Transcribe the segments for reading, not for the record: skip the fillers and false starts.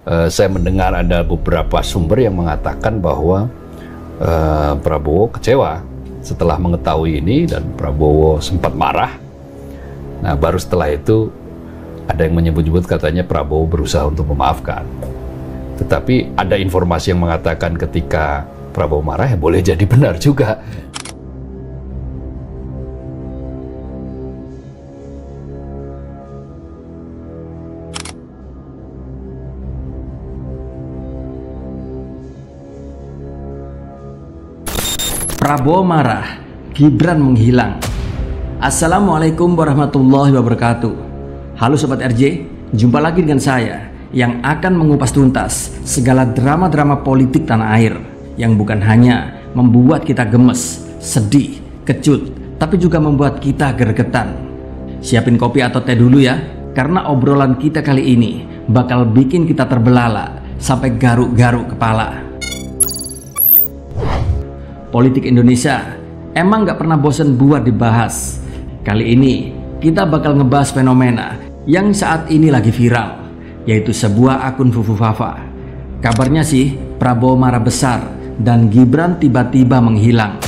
Saya mendengar ada beberapa sumber yang mengatakan bahwa Prabowo kecewa setelah mengetahui ini dan Prabowo sempat marah. Nah, baru setelah itu ada yang menyebut-nyebut katanya Prabowo berusaha untuk memaafkan. Tetapi ada informasi yang mengatakan ketika Prabowo marah ya boleh jadi benar juga. Prabowo marah, Gibran menghilang. Assalamualaikum warahmatullahi wabarakatuh. Halo Sobat RJ, jumpa lagi dengan saya yang akan mengupas tuntas segala drama-drama politik tanah air yang bukan hanya membuat kita gemes, sedih, kecut, tapi juga membuat kita gregetan. Siapin kopi atau teh dulu ya, karena obrolan kita kali ini bakal bikin kita terbelalak sampai garuk-garuk kepala. Politik Indonesia emang gak pernah bosan buat dibahas. Kali ini kita bakal ngebahas fenomena yang saat ini lagi viral, yaitu sebuah akun Fufu Fafa. Kabarnya sih Prabowo marah besar dan Gibran tiba-tiba menghilang.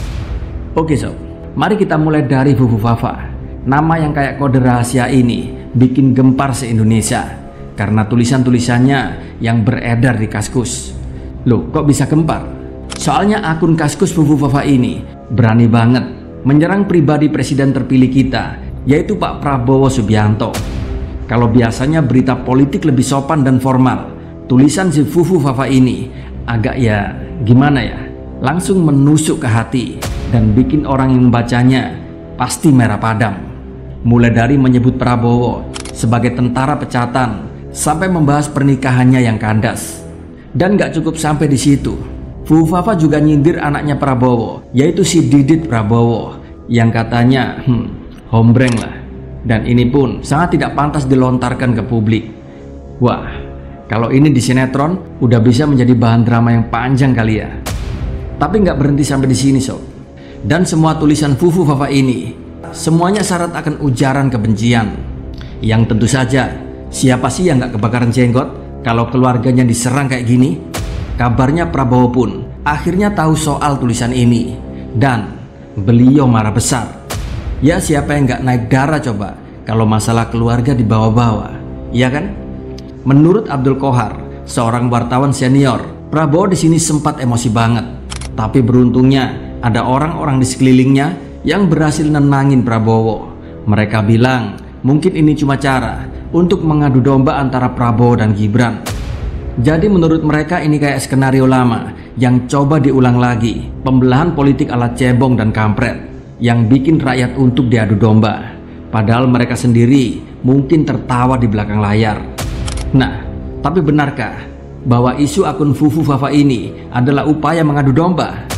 Oke sob, mari kita mulai dari Fufu Fafa. Nama yang kayak kode rahasia ini bikin gempar se-Indonesia karena tulisan-tulisannya yang beredar di Kaskus. Loh, kok bisa gempar? Soalnya akun Kaskus Fufu Fafa ini berani banget menyerang pribadi presiden terpilih kita, yaitu Pak Prabowo Subianto. Kalau biasanya berita politik lebih sopan dan formal, tulisan si Fufu Fafa ini agak ya gimana ya, langsung menusuk ke hati dan bikin orang yang membacanya pasti merah padam. Mulai dari menyebut Prabowo sebagai tentara pecatan sampai membahas pernikahannya yang kandas. Dan gak cukup sampai di situ, Fufu Fafa juga nyindir anaknya Prabowo, yaitu si Didit Prabowo, yang katanya hombreng lah. Dan ini pun sangat tidak pantas dilontarkan ke publik. Wah, kalau ini di sinetron udah bisa menjadi bahan drama yang panjang kali ya. Tapi nggak berhenti sampai di sini sob. Dan semua tulisan Fufu Fafa ini semuanya syarat akan ujaran kebencian. Yang tentu saja, siapa sih yang nggak kebakaran jenggot kalau keluarganya diserang kayak gini? Kabarnya Prabowo pun akhirnya tahu soal tulisan ini dan beliau marah besar. Ya siapa yang nggak naik darah coba kalau masalah keluarga dibawa-bawa, iya kan? Menurut Abdul Kohar, seorang wartawan senior, Prabowo di sini sempat emosi banget. Tapi beruntungnya ada orang-orang di sekelilingnya yang berhasil nenangin Prabowo. Mereka bilang mungkin ini cuma cara untuk mengadu domba antara Prabowo dan Gibran. Jadi menurut mereka ini kayak skenario lama yang coba diulang lagi, pembelahan politik ala cebong dan kampret yang bikin rakyat untuk diadu domba, padahal mereka sendiri mungkin tertawa di belakang layar. Nah, tapi benarkah bahwa isu akun Fufu Fafa ini adalah upaya mengadu domba?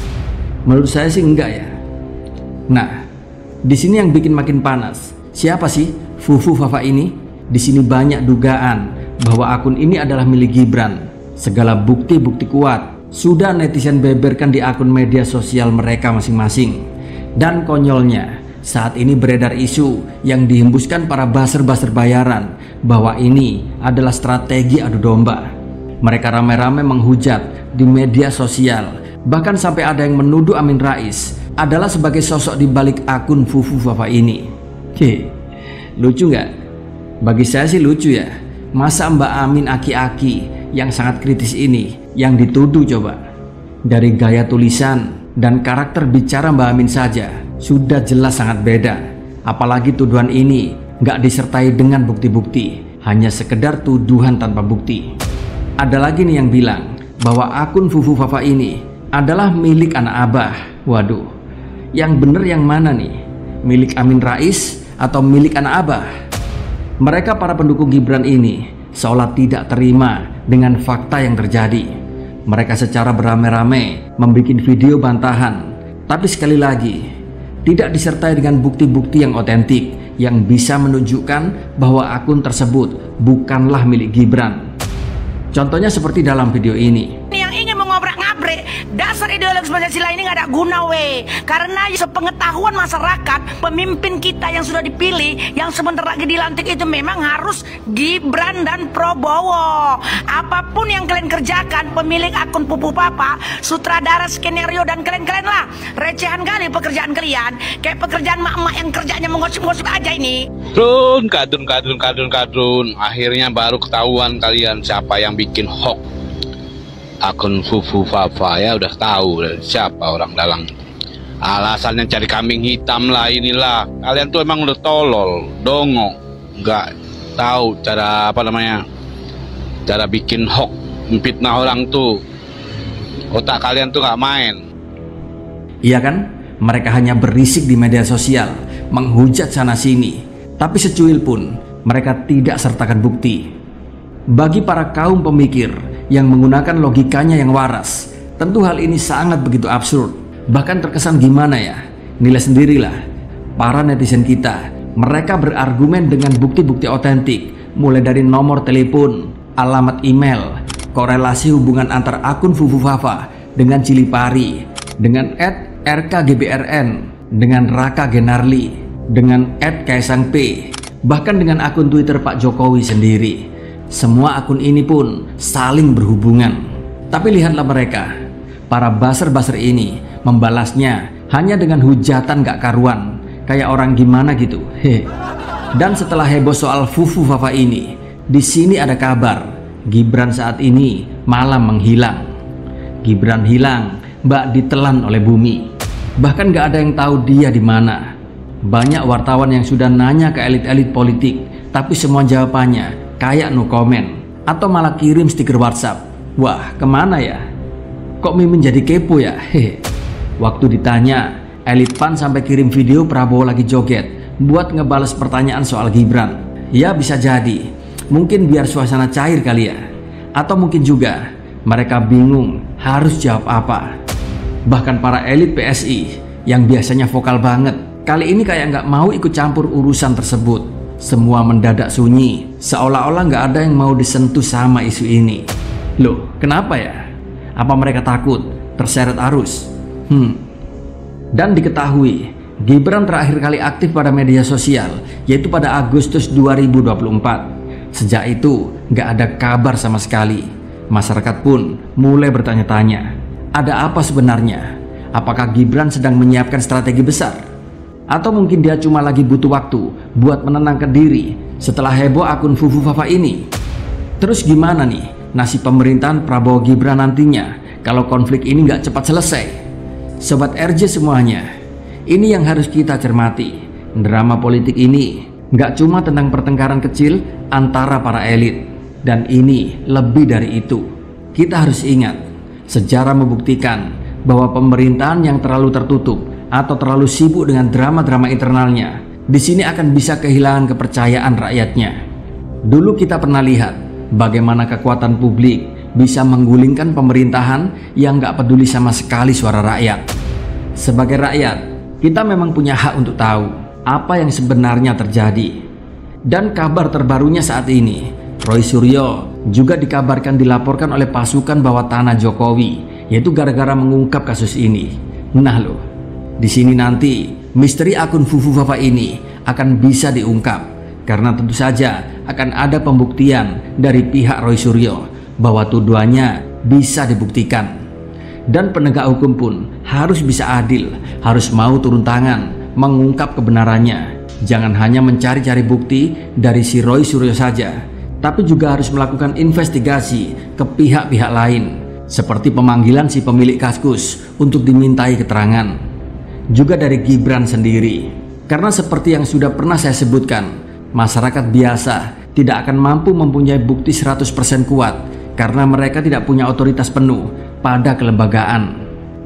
Menurut saya sih enggak ya. Nah, di sini yang bikin makin panas, siapa sih Fufu Fafa ini? Di sini banyak dugaan bahwa akun ini adalah milik Gibran. Segala bukti-bukti kuat sudah netizen beberkan di akun media sosial mereka masing-masing. Dan konyolnya, saat ini beredar isu yang dihembuskan para buzzer-buzzer bayaran bahwa ini adalah strategi adu domba. Mereka rame-rame menghujat di media sosial, bahkan sampai ada yang menuduh Amin Rais adalah sebagai sosok di balik akun Fufu Fafa ini. Lucu nggak? Bagi saya sih lucu ya. Masa Mbak Amin aki-aki yang sangat kritis ini yang dituduh coba? Dari gaya tulisan dan karakter bicara Mbak Amin saja sudah jelas sangat beda. Apalagi tuduhan ini nggak disertai dengan bukti-bukti, hanya sekedar tuduhan tanpa bukti. Ada lagi nih yang bilang bahwa akun Fufu Fafa ini adalah milik anak abah. Waduh, yang bener yang mana nih? Milik Amin Rais atau milik anak abah? Mereka para pendukung Gibran ini seolah tidak terima dengan fakta yang terjadi. Mereka secara beramai-ramai membuat video bantahan, tapi sekali lagi tidak disertai dengan bukti-bukti yang otentik yang bisa menunjukkan bahwa akun tersebut bukanlah milik Gibran. Contohnya seperti dalam video ini. Yang ingin mengobrak-ngabrak Japri, dasar ideologi Pancasila ini nggak ada guna weh. Karena sepengetahuan masyarakat, pemimpin kita yang sudah dipilih, yang sebentar lagi dilantik itu memang harus Gibran dan Prabowo. Apapun yang kalian kerjakan, pemilik akun Pupu Papa, sutradara skenario dan kalian lah, recehan kali pekerjaan kalian. Kayak pekerjaan mak-mak yang kerjanya menggosip-gosip aja ini. Kadun. Akhirnya baru ketahuan kalian siapa yang bikin hoax akun Fufu Fafa. Ya udah tahu siapa orang dalang. Alasannya cari kambing hitam lah inilah. Kalian tuh emang udah tolol, dongo, nggak tahu cara cara bikin hoax, memfitnah orang tuh. Otak kalian tuh nggak main. Iya kan? Mereka hanya berisik di media sosial, menghujat sana sini, tapi secuil pun mereka tidak sertakan bukti. Bagi para kaum pemikir yang menggunakan logikanya yang waras, tentu hal ini sangat begitu absurd. Bahkan terkesan gimana ya? Nilai sendirilah. Para netizen kita, mereka berargumen dengan bukti-bukti otentik, mulai dari nomor telepon, alamat email, korelasi hubungan antar akun Fufu Fafa dengan Cilipari, dengan @rkgbrn, dengan Raka Genarli, dengan @kaisang P, bahkan dengan akun Twitter Pak Jokowi sendiri. Semua akun ini pun saling berhubungan. Tapi lihatlah mereka, para buzzer-buzzer ini membalasnya hanya dengan hujatan gak karuan, kayak orang gimana gitu. Dan setelah heboh soal Fufu Fafa ini, di sini ada kabar Gibran saat ini malam menghilang. Gibran hilang, Mbak ditelan oleh bumi. Bahkan gak ada yang tahu dia di mana. Banyak wartawan yang sudah nanya ke elit-elit politik, tapi semua jawabannya kayak no comment, atau malah kirim stiker WhatsApp. Wah, kemana ya? Kok Mimin jadi kepo ya? Waktu ditanya, elit PAN sampai kirim video Prabowo lagi joget buat ngebales pertanyaan soal Gibran. Ya bisa jadi, mungkin biar suasana cair kali ya. Atau mungkin juga mereka bingung harus jawab apa. Bahkan para elit PSI yang biasanya vokal banget, kali ini kayak nggak mau ikut campur urusan tersebut. Semua mendadak sunyi, seolah-olah nggak ada yang mau disentuh sama isu ini. Loh, kenapa ya? Apa mereka takut terseret arus? Dan diketahui, Gibran terakhir kali aktif pada media sosial, yaitu pada Agustus 2024. Sejak itu, nggak ada kabar sama sekali. Masyarakat pun mulai bertanya-tanya, ada apa sebenarnya? Apakah Gibran sedang menyiapkan strategi besar? Atau mungkin dia cuma lagi butuh waktu buat menenangkan diri setelah heboh akun Fufu Fafa ini? Terus gimana nih nasib pemerintahan Prabowo Gibran nantinya kalau konflik ini nggak cepat selesai? Sobat RJ semuanya, ini yang harus kita cermati. Drama politik ini nggak cuma tentang pertengkaran kecil antara para elit, dan ini lebih dari itu. Kita harus ingat, sejarah membuktikan bahwa pemerintahan yang terlalu tertutup atau terlalu sibuk dengan drama-drama internalnya, di sini akan bisa kehilangan kepercayaan rakyatnya. Dulu kita pernah lihat bagaimana kekuatan publik bisa menggulingkan pemerintahan yang gak peduli sama sekali suara rakyat. Sebagai rakyat, kita memang punya hak untuk tahu apa yang sebenarnya terjadi. Dan kabar terbarunya saat ini, Roy Suryo juga dikabarkan dilaporkan oleh pasukan bawah tanah Jokowi, yaitu gara-gara mengungkap kasus ini. Nah loh, di sini nanti misteri akun Fufu Fafa ini akan bisa diungkap, karena tentu saja akan ada pembuktian dari pihak Roy Suryo bahwa tuduhannya bisa dibuktikan. Dan penegak hukum pun harus bisa adil, harus mau turun tangan mengungkap kebenarannya. Jangan hanya mencari-cari bukti dari si Roy Suryo saja, tapi juga harus melakukan investigasi ke pihak-pihak lain, seperti pemanggilan si pemilik Kaskus untuk dimintai keterangan. Juga dari Gibran sendiri, karena seperti yang sudah pernah saya sebutkan, masyarakat biasa tidak akan mampu mempunyai bukti 100% kuat karena mereka tidak punya otoritas penuh pada kelembagaan.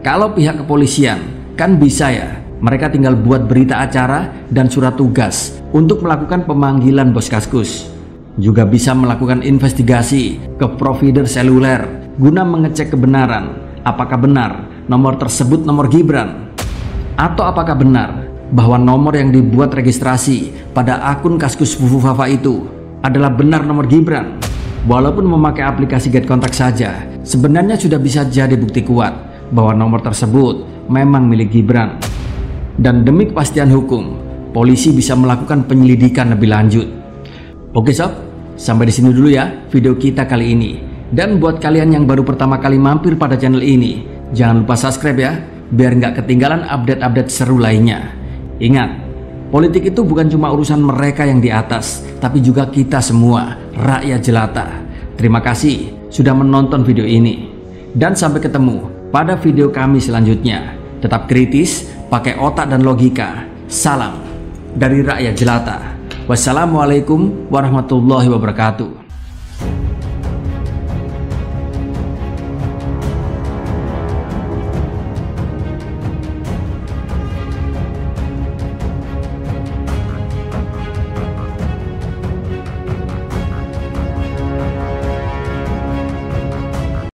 Kalau pihak kepolisian kan bisa ya, mereka tinggal buat berita acara dan surat tugas untuk melakukan pemanggilan bos Kaskus. Juga bisa melakukan investigasi ke provider seluler guna mengecek kebenaran apakah benar nomor tersebut nomor Gibran, atau apakah benar bahwa nomor yang dibuat registrasi pada akun Kaskus Fufu Fafa itu adalah benar nomor Gibran. Walaupun memakai aplikasi Get Kontak saja, sebenarnya sudah bisa jadi bukti kuat bahwa nomor tersebut memang milik Gibran. Dan demi kepastian hukum, polisi bisa melakukan penyelidikan lebih lanjut. Oke sob, sampai di sini dulu ya video kita kali ini. Dan buat kalian yang baru pertama kali mampir pada channel ini, jangan lupa subscribe ya, biar nggak ketinggalan update-update seru lainnya. Ingat, politik itu bukan cuma urusan mereka yang di atas, tapi juga kita semua, rakyat jelata. Terima kasih sudah menonton video ini. Dan sampai ketemu pada video kami selanjutnya. Tetap kritis, pakai otak dan logika. Salam dari rakyat jelata. Wassalamualaikum warahmatullahi wabarakatuh.